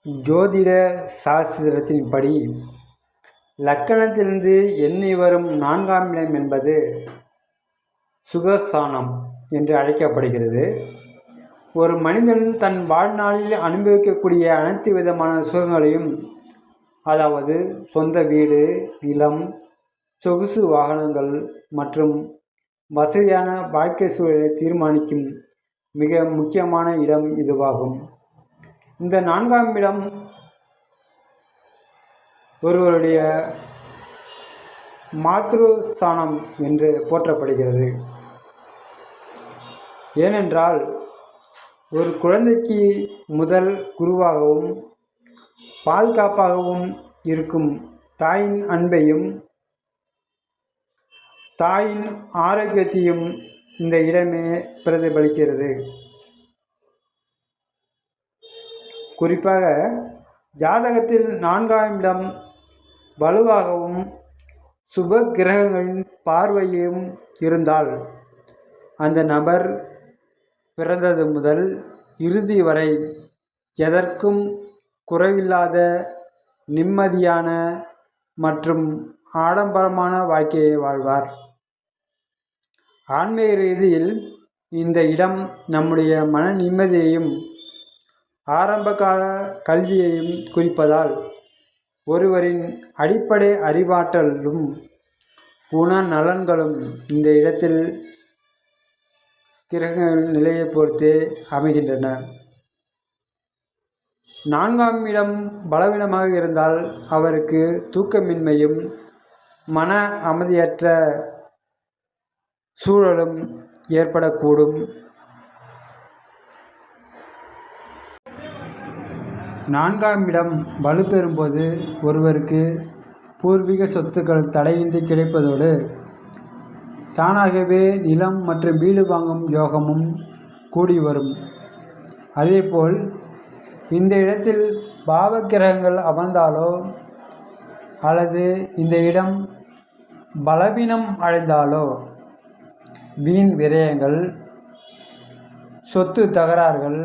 ஜோதிட சாஸ்திரத்தின்படி லக்கணத்திலிருந்து எண்ணி வரும் 4ஆம் இடம் என்பது சுகஸ்தானம் என்று அழைக்கப்படுகிறது. ஒரு மனிதன் தன் வாழ்நாளில் அனுபவிக்கக்கூடிய அனைத்து விதமான சுகங்களையும், அதாவது சொந்த வீடு, நிலம், சொகுசு வாகனங்கள் மற்றும் வசதியான வாழ்க்கை சூழலை தீர்மானிக்கும் மிக முக்கியமான இடம் இதுவாகும். இந்த 4ஆம் இடம் ஒருவருடைய மாத்ருஸ்தானம் என்று போற்றப்படுகிறது. ஏனென்றால் ஒரு குழந்தைக்கு முதல் குருவாகவும் பாதுகாப்பாகவும் இருக்கும் தாயின் அன்பையும் தாயின் ஆரோக்கியத்தையும் இந்த இடமே பிரதிபலிக்கிறது. குறிப்பாக ஜாதகத்தில் 4ஆம் இடம் வலுவாகவும் சுப கிரகங்களின் பார்வையும் இருந்தால் அந்த நபர் பிறந்தது முதல் இறுதி வரை எதற்கும் குறைவில்லாத நிம்மதியான மற்றும் ஆடம்பரமான வாழ்க்கையை வாழ்வார். ஆன்மீக ரீதியில் இந்த இடம் நம்முடைய மன நிம்மதியையும் ஆரம்பகால கல்வியையும் குறிப்பதால் ஒருவரின் அடிப்படை அறிவாற்றலும் குணநலன்களும் இந்த இடத்தில் கிரகங்கள் நிலையை பொறுத்தே அமைகின்றன. 4ஆம் இடம் பலவீனமாக இருந்தால் அவருக்கு தூக்கமின்மையும் மன அமைதியற்ற சூழலும் ஏற்படக்கூடும். 4ஆம் இடம் வலுப்பெறும்போது ஒருவருக்கு பூர்வீக சொத்துக்கள் தடையின்றி கிடைப்பதோடு தானாகவே நிலம் மற்றும் வீடு வாங்கும் யோகமும் கூடி வரும். அதேபோல் இந்த இடத்தில் பாவக்கிரகங்கள் அமர்ந்தாலோ அல்லது இந்த இடம் பலவீனம் அடைந்தாலோ வீண் விரயங்கள், சொத்து தகராறுகள்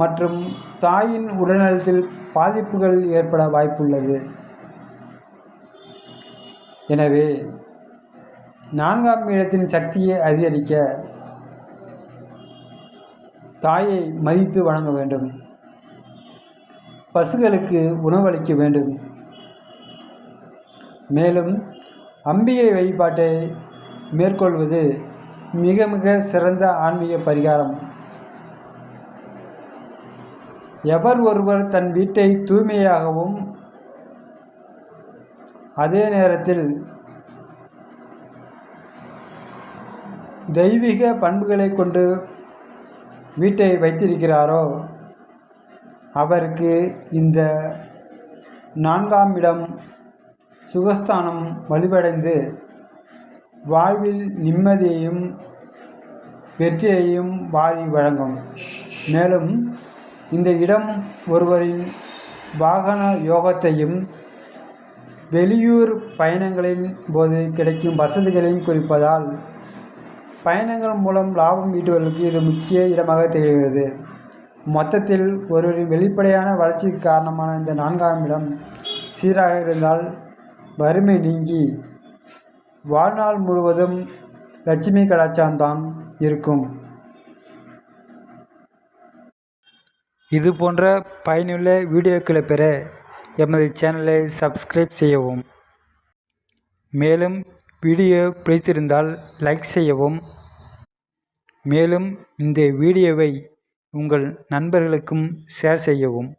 மற்றும் தாயின் உடல்நலத்தில் பாதிப்புகள் ஏற்பட வாய்ப்புள்ளது. எனவே 4ஆம் இடத்தின் சக்தியை அதிகரிக்க தாயை மதித்து வணங்க வேண்டும். பசுக்களுக்கு உணவளிக்க வேண்டும். மேலும் அம்பிகை வழிபாட்டை மேற்கொள்வது மிக மிக சிறந்த ஆன்மீக பரிகாரம். எவர் ஒருவர் தன் வீட்டை தூய்மையாகவும் அதே நேரத்தில் தெய்வீக பண்புகளை கொண்டு வீட்டை வைத்திருக்கிறாரோ அவருக்கு இந்த 4ஆம் இடம் சுகஸ்தானம் வலுவடைந்து வாழ்வில் நிம்மதியையும் வெற்றியையும் வாரி வழங்கும். மேலும் இந்த இடம் ஒருவரின் வாகன யோகத்தையும் வெளியூர் பயணங்களின் போது கிடைக்கும் வசதிகளையும் குறிப்பதால் பயணங்கள் மூலம் லாபம் ஈட்டுவதற்கு இது முக்கிய இடமாக திகழ்கிறது. மொத்தத்தில் ஒருவரின் வெளிப்படையான வளர்ச்சிக்கு காரணமான இந்த 4ஆம் இடம் சீராக இருந்தால் வறுமை நீங்கி வாழ்நாள் முழுவதும் லட்சுமி கடாட்சம்தான் இருக்கும். இது போன்ற பயனுள்ள வீடியோக்களை பெற எமது சேனலை சப்ஸ்கிரைப் செய்யவும். மேலும் வீடியோ பிடித்திருந்தால் லைக் செய்யவும். மேலும் இந்த வீடியோவை உங்கள் நண்பர்களுக்கும் ஷேர் செய்யவும்.